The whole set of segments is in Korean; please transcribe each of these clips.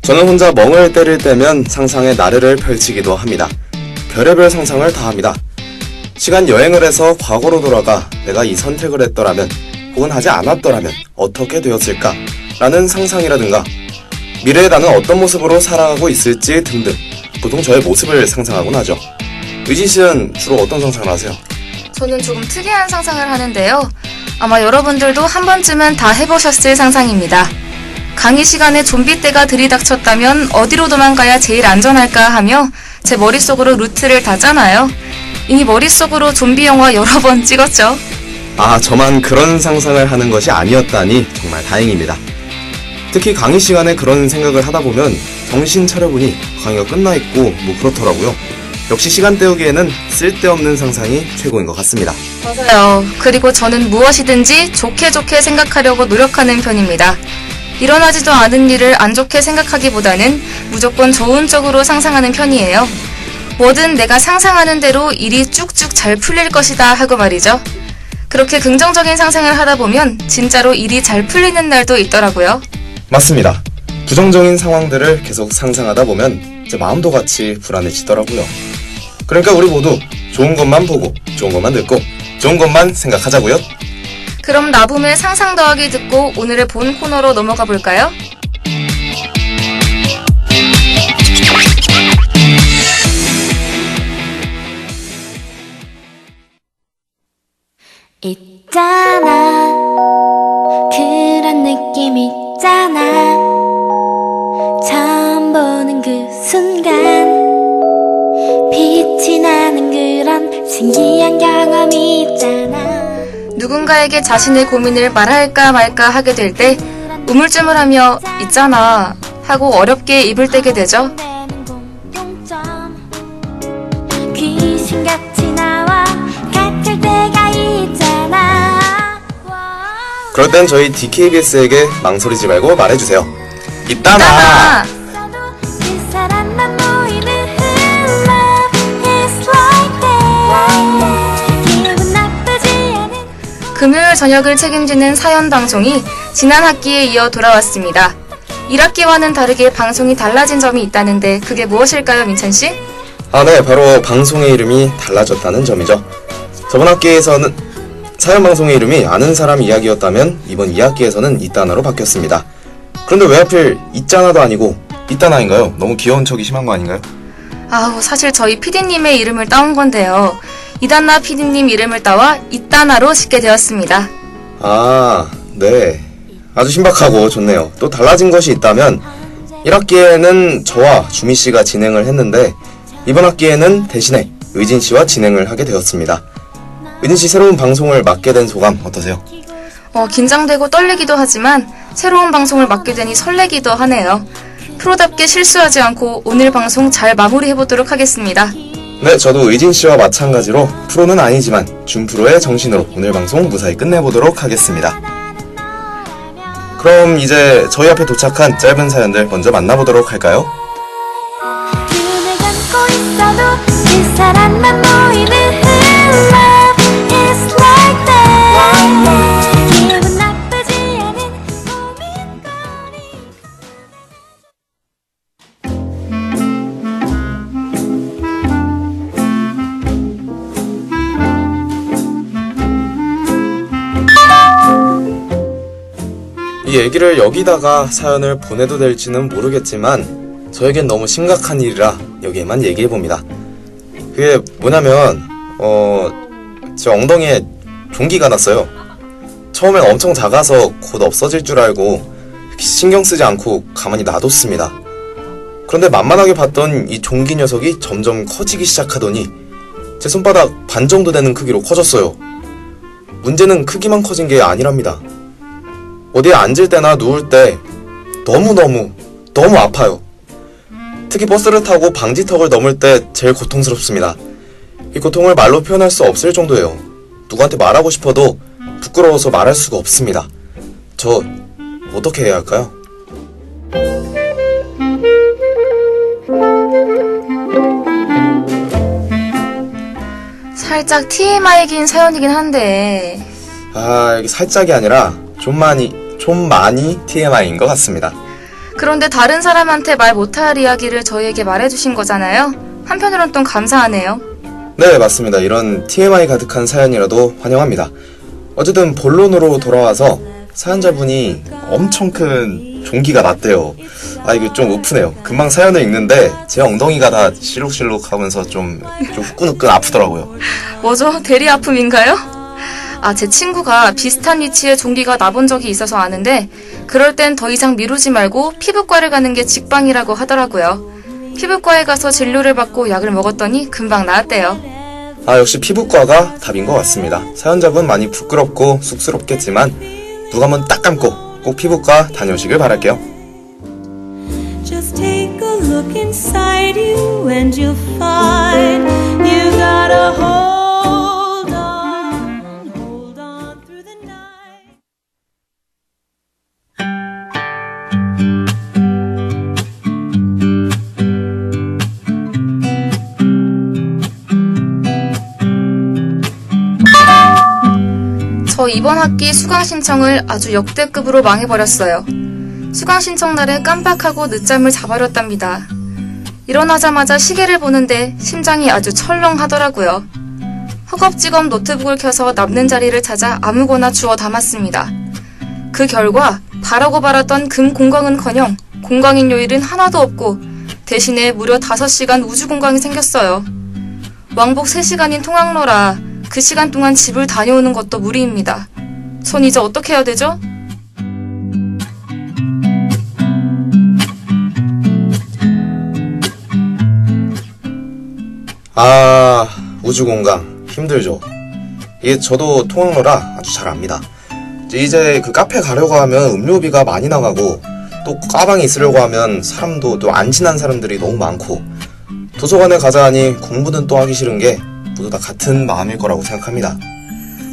저는 혼자 멍을 때릴 때면 상상의 나래를 펼치기도 합니다. 별의별 상상을 다 합니다. 시간 여행을 해서 과거로 돌아가 내가 이 선택을 했더라면 혹은 하지 않았더라면 어떻게 되었을까? 라는 상상이라든가 미래의 나는 어떤 모습으로 살아가고 있을지 등등 보통 저의 모습을 상상하곤 하죠. 의지씨는 주로 어떤 상상을 하세요? 저는 조금 특이한 상상을 하는데요. 아마 여러분들도 한 번쯤은 다 해보셨을 상상입니다. 강의 시간에 좀비떼가 들이닥쳤다면 어디로 도망가야 제일 안전할까 하며 제 머릿속으로 루트를 다 짜놔요. 이미 머릿속으로 좀비 영화 여러 번 찍었죠. 아, 저만 그런 상상을 하는 것이 아니었다니 정말 다행입니다. 특히 강의 시간에 그런 생각을 하다 보면 정신 차려보니 강의가 끝나 있고 뭐 그렇더라고요. 역시 시간 때우기에는 쓸데없는 상상이 최고인 것 같습니다. 맞아요. 그리고 저는 무엇이든지 좋게 생각하려고 노력하는 편입니다. 일어나지도 않은 일을 안 좋게 생각하기보다는 무조건 좋은 쪽으로 상상하는 편이에요. 뭐든 내가 상상하는 대로 일이 쭉쭉 잘 풀릴 것이다 하고 말이죠. 그렇게 긍정적인 상상을 하다 보면 진짜로 일이 잘 풀리는 날도 있더라고요. 맞습니다. 부정적인 상황들을 계속 상상하다 보면 제 마음도 같이 불안해지더라고요. 그러니까 우리 모두 좋은 것만 보고 좋은 것만 듣고 좋은 것만 생각하자고요. 그럼 나붐의 상상 더하기 듣고 오늘의 본 코너로 넘어가 볼까요? 있잖아, 그런 느낌 있잖아. 처음 보는 그 순간 빛이 나는 그런 신기한 경험이 있잖아. 누군가에게 자신의 고민을 말할까 말까 하게 될 때 우물쭈물하며 있잖아 하고 어렵게 입을 떼게 되죠. 귀신같이 나와 같을 때가 있잖아. 그럴 땐 저희 DKBS에게 망설이지 말고 말해주세요. 있다나! 그 사람만 보이는 love is like that. 기분 나쁘지 않은 금요일 저녁을 책임지는 사연 방송이 지난 학기에 이어 돌아왔습니다. 1학기와는 다르게 방송이 달라진 점이 있다는데 그게 무엇일까요, 민찬씨? 아, 네, 바로 방송의 이름이 달라졌다는 점이죠. 저번 학기에서는 사연 방송의 이름이 아는 사람 이야기였다면 이번 2학기에서는 있다나로 바뀌었습니다. 그런데 왜 하필 있잖아도 아니고 있다나인가요? 너무 귀여운 척이 심한 거 아닌가요? 아우, 사실 저희 PD님의 이름을 따온 건데요. 이단나 PD님 이름을 따와 있다나로 짓게 되었습니다. 아, 네. 아주 신박하고 좋네요. 또 달라진 것이 있다면 1학기에는 저와 주미씨가 진행을 했는데 이번 학기에는 대신에 의진씨와 진행을 하게 되었습니다. 의진씨 새로운 방송을 맡게 된 소감 어떠세요? 긴장되고 떨리기도 하지만 새로운 방송을 맡게 되니 설레기도 하네요. 프로답게 실수하지 않고 오늘 방송 잘 마무리해보도록 하겠습니다. 네, 저도 의진씨와 마찬가지로 프로는 아니지만 준프로의 정신으로 오늘 방송 무사히 끝내보도록 하겠습니다. 그럼 이제 저희 앞에 도착한 짧은 사연들 먼저 만나보도록 할까요? 눈을 감고 있어도 그 사람만 보이는 love is like that. 기분 나쁘지 않은 고민거리. 이 얘기를 여기다가 사연을 보내도 될지는 모르겠지만 저에겐 너무 심각한 일이라 여기에만 얘기해봅니다. 그게 뭐냐면 제 엉덩이에 종기가 났어요. 처음엔 엄청 작아서 곧 없어질 줄 알고 신경 쓰지 않고 가만히 놔뒀습니다. 그런데 만만하게 봤던 이 종기 녀석이 점점 커지기 시작하더니 제 손바닥 반 정도 되는 크기로 커졌어요. 문제는 크기만 커진 게 아니랍니다. 어디에 앉을 때나 누울 때 너무 아파요. 특히 버스를 타고 방지턱을 넘을 때 제일 고통스럽습니다. 이 고통을 말로 표현할 수 없을 정도예요. 누구한테 말하고 싶어도 부끄러워서 말할 수가 없습니다. 저 어떻게 해야 할까요? 살짝 TMI이긴 사연이긴 한데. 이게 살짝이 아니라 좀 많이 TMI인 것 같습니다. 그런데 다른 사람한테 말 못할 이야기를 저희에게 말해주신 거잖아요. 한편으론 또 감사하네요. 네, 맞습니다. 이런 TMI 가득한 사연이라도 환영합니다. 어쨌든 본론으로 돌아와서 사연자분이 엄청 큰 종기가 났대요. 이게 좀 우프네요. 금방 사연을 읽는데 제 엉덩이가 다 실룩실룩 하면서 좀 후끈후끈 아프더라고요. 뭐죠? 대리 아픔인가요? 제 친구가 비슷한 위치에 종기가 나본 적이 있어서 아는데 그럴 땐 더 이상 미루지 말고 피부과를 가는 게 직방이라고 하더라고요. 피부과에 가서 진료를 받고 약을 먹었더니 금방 나았대요. 역시 피부과가 답인 것 같습니다. 사연자분 많이 부끄럽고 쑥스럽겠지만 눈 한번 딱 감고 꼭 피부과 다녀오시길 바랄게요. Just take a look inside you and you'll find you gotta hold on through the night. 저 이번 학기 수강 신청을 아주 역대급으로 망해버렸어요. 수강 신청 날에 깜빡하고 늦잠을 자버렸답니다. 일어나자마자 시계를 보는데 심장이 아주 철렁하더라고요. 허겁지겁 노트북을 켜서 남는 자리를 찾아 아무거나 주워 담았습니다. 그 결과 바라고 바랐던 금 공강은커녕 공강인 요일은 하나도 없고 대신에 무려 5시간 우주 공강이 생겼어요. 왕복 3시간인 통학로라 그 시간 동안 집을 다녀오는 것도 무리입니다. 전 이제 어떻게 해야 되죠? 우주공강 힘들죠. 이게 저도 통학로라 아주 잘 압니다. 이제 그 카페 가려고 하면 음료비가 많이 나가고 또 가방에 있으려고 하면 사람도 또 안 친한 사람들이 너무 많고 도서관에 가자 하니 공부는 또 하기 싫은 게 모두 다 같은 마음일 거라고 생각합니다.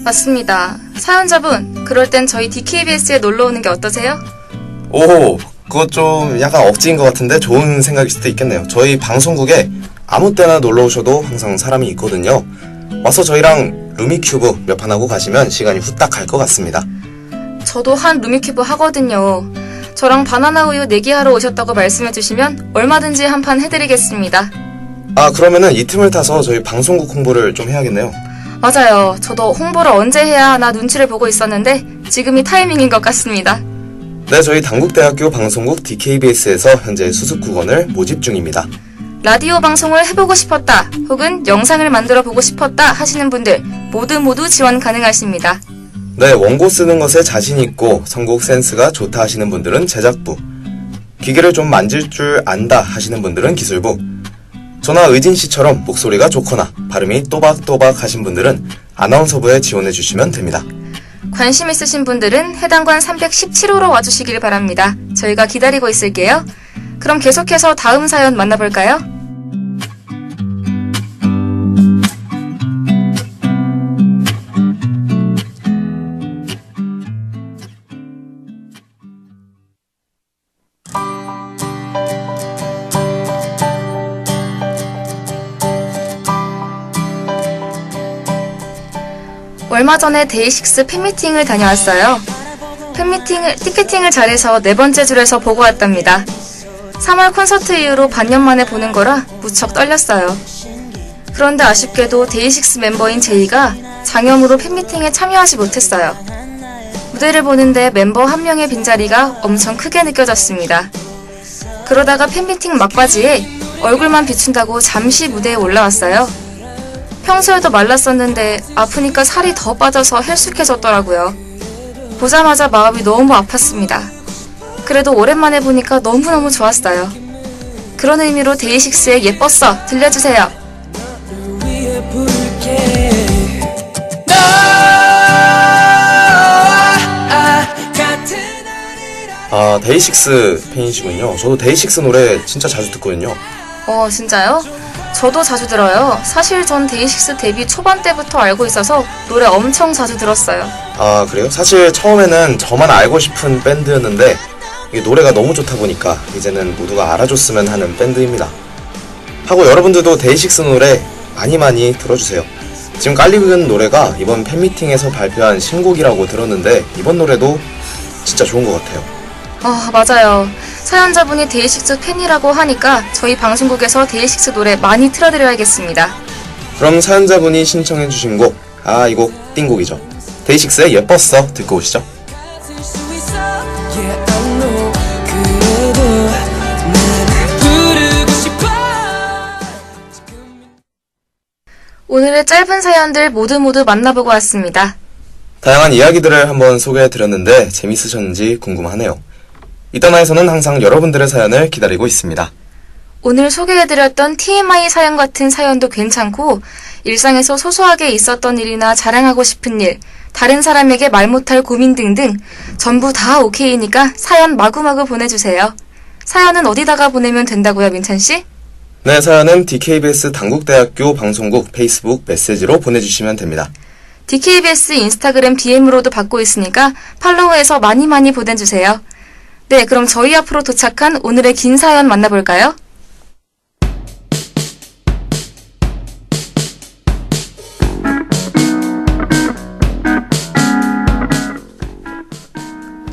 맞습니다. 사연자분, 그럴 땐 저희 DKBS에 놀러오는 게 어떠세요? 그거 좀 약간 억지인 것 같은데 좋은 생각일 수도 있겠네요. 저희 방송국에 아무 때나 놀러 오셔도 항상 사람이 있거든요. 와서 저희랑 루미큐브 몇 판 하고 가시면 시간이 후딱 갈 것 같습니다. 저도 한 루미큐브 하거든요. 저랑 바나나 우유 내기하러 오셨다고 말씀해주시면 얼마든지 한 판 해드리겠습니다. 그러면은 이 틈을 타서 저희 방송국 홍보를 좀 해야겠네요. 맞아요. 저도 홍보를 언제 해야 하나 눈치를 보고 있었는데 지금이 타이밍인 것 같습니다. 네, 저희 당국대학교 방송국 DKBS에서 현재 수습 국원을 모집 중입니다. 라디오 방송을 해보고 싶었다 혹은 영상을 만들어 보고 싶었다 하시는 분들 모두 지원 가능하십니다. 네, 원고 쓰는 것에 자신 있고 선곡 센스가 좋다 하시는 분들은 제작부, 기계를 좀 만질 줄 안다 하시는 분들은 기술부, 저나 의진씨처럼 목소리가 좋거나 발음이 또박또박 하신 분들은 아나운서부에 지원해 주시면 됩니다. 관심 있으신 분들은 해당관 317호로 와주시길 바랍니다. 저희가 기다리고 있을게요. 그럼 계속해서 다음 사연 만나볼까요? 얼마 전에 데이식스 팬미팅을 다녀왔어요. 티켓팅을 잘해서 4번째 줄에서 보고 왔답니다. 3월 콘서트 이후로 반년 만에 보는 거라 무척 떨렸어요. 그런데 아쉽게도 데이식스 멤버인 제이가 장염으로 팬미팅에 참여하지 못했어요. 무대를 보는데 멤버 한 명의 빈자리가 엄청 크게 느껴졌습니다. 그러다가 팬미팅 막바지에 얼굴만 비춘다고 잠시 무대에 올라왔어요. 평소에도 말랐었는데 아프니까 살이 더 빠져서 헬쑥해졌더라고요. 보자마자 마음이 너무 아팠습니다. 그래도 오랜만에 보니까 너무너무 좋았어요. 그런 의미로 데이식스의 예뻤어 들려주세요. 데이식스 팬이시군요. 저도 데이식스 노래 진짜 자주 듣거든요. 진짜요? 저도 자주 들어요. 사실 전 데이식스 데뷔 초반 때부터 알고 있어서 노래 엄청 자주 들었어요. 그래요? 사실 처음에는 저만 알고 싶은 밴드였는데 이게 노래가 너무 좋다 보니까 이제는 모두가 알아줬으면 하는 밴드입니다. 하고 여러분들도 데이식스 노래 많이 들어주세요. 지금 깔리는 노래가 이번 팬미팅에서 발표한 신곡이라고 들었는데 이번 노래도 진짜 좋은 것 같아요. 맞아요. 사연자분이 데이식스 팬이라고 하니까 저희 방송국에서 데이식스 노래 많이 틀어드려야겠습니다. 그럼 사연자분이 신청해주신 곡, 이 곡 띵곡이죠. 데이식스의 예뻤어 듣고 오시죠. 오늘의 짧은 사연들 모두 만나보고 왔습니다. 다양한 이야기들을 한번 소개해드렸는데 재밌으셨는지 궁금하네요. 이따나에서는 항상 여러분들의 사연을 기다리고 있습니다. 오늘 소개해드렸던 TMI 사연 같은 사연도 괜찮고 일상에서 소소하게 있었던 일이나 자랑하고 싶은 일, 다른 사람에게 말 못할 고민 등등 전부 다 오케이니까 사연 마구마구 보내주세요. 사연은 어디다가 보내면 된다고요, 민찬씨? 네, 사연은 DKBS 당국대학교 방송국 페이스북 메시지로 보내주시면 됩니다. DKBS 인스타그램 DM으로도 받고 있으니까 팔로우해서 많이 보내주세요. 네, 그럼 저희 앞으로 도착한 오늘의 긴 사연 만나볼까요?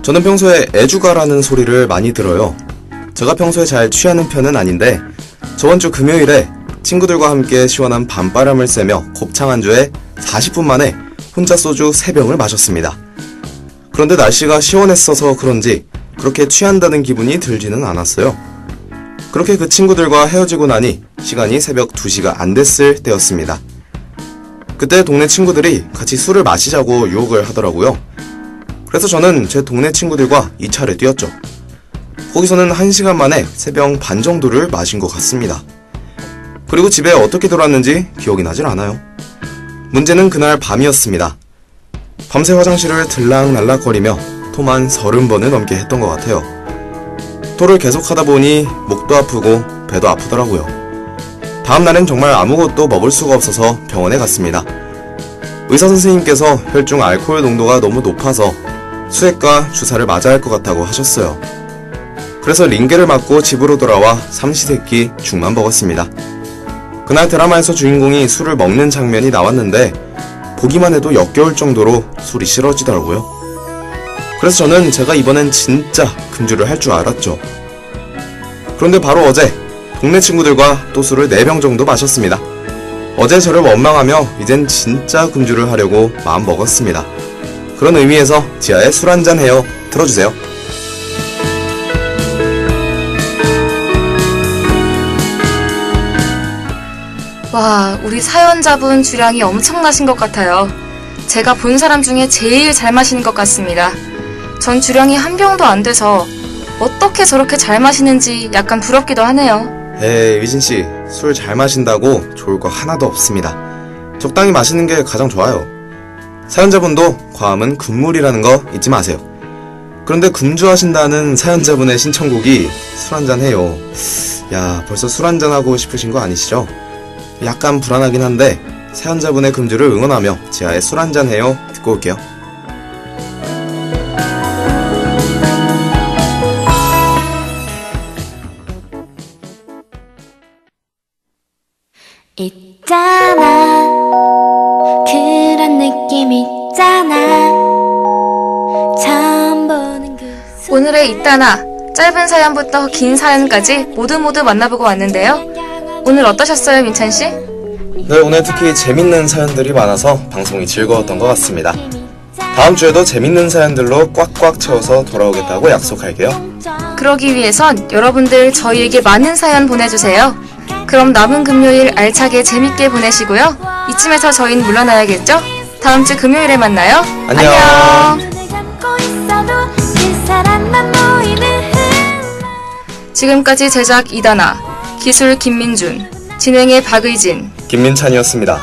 저는 평소에 애주가라는 소리를 많이 들어요. 제가 평소에 잘 취하는 편은 아닌데 저번 주 금요일에 친구들과 함께 시원한 밤바람을 쐬며 곱창 안주에 40분 만에 혼자 소주 3병을 마셨습니다. 그런데 날씨가 시원했어서 그런지 그렇게 취한다는 기분이 들지는 않았어요. 그렇게 그 친구들과 헤어지고 나니 시간이 새벽 2시가 안 됐을 때였습니다. 그때 동네 친구들이 같이 술을 마시자고 유혹을 하더라고요. 그래서 저는 제 동네 친구들과 2차를 뛰었죠. 거기서는 1시간 만에 3병 반 정도를 마신 것 같습니다. 그리고 집에 어떻게 돌아왔는지 기억이 나질 않아요. 문제는 그날 밤이었습니다. 밤새 화장실을 들락날락거리며 토만 30번을 넘게 했던 것 같아요. 토를 계속하다 보니 목도 아프고 배도 아프더라고요. 다음날엔 정말 아무것도 먹을 수가 없어서 병원에 갔습니다. 의사 선생님께서 혈중 알코올 농도가 너무 높아서 수액과 주사를 맞아야 할 것 같다고 하셨어요. 그래서 링게를 맞고 집으로 돌아와 삼시세끼 죽만 먹었습니다. 그날 드라마에서 주인공이 술을 먹는 장면이 나왔는데 보기만 해도 역겨울 정도로 술이 싫어지더라고요. 그래서 저는 제가 이번엔 진짜 금주를 할 줄 알았죠. 그런데 바로 어제 동네 친구들과 또 술을 4병 정도 마셨습니다. 어제 저를 원망하며 이젠 진짜 금주를 하려고 마음 먹었습니다. 그런 의미에서 지하의 술 한잔 해요 들어주세요. 와, 우리 사연자분 주량이 엄청나신 것 같아요. 제가 본 사람 중에 제일 잘 마시는 것 같습니다. 전 주량이 한 병도 안 돼서 어떻게 저렇게 잘 마시는지 약간 부럽기도 하네요. 에이, 위진씨, 술 잘 마신다고 좋을 거 하나도 없습니다. 적당히 마시는 게 가장 좋아요. 사연자분도 과음은 금물이라는 거 잊지 마세요. 그런데 금주하신다는 사연자분의 신청곡이 술 한잔 해요. 야, 벌써 술 한잔 하고 싶으신 거 아니시죠? 약간 불안하긴 한데 사연자분의 금주를 응원하며 지하의 술 한잔 해요 듣고 올게요. 있잖아 그런 느낌 있잖아 처음 보는 그 오늘의 이따나 짧은 사연부터 긴 사연까지 모두 만나보고 왔는데요. 오늘 어떠셨어요, 민찬씨? 네, 오늘 특히 재밌는 사연들이 많아서 방송이 즐거웠던 것 같습니다. 다음 주에도 재밌는 사연들로 꽉꽉 채워서 돌아오겠다고 약속할게요. 그러기 위해선 여러분들 저희에게 많은 사연 보내주세요. 그럼 남은 금요일 알차게 재밌게 보내시고요. 이쯤에서 저희는 물러나야겠죠? 다음 주 금요일에 만나요. 안녕. 눈을 감고 있어도 그 사람만 보이는 지금까지 제작 이다나, 기술 김민준, 진행의 박의진, 김민찬이었습니다.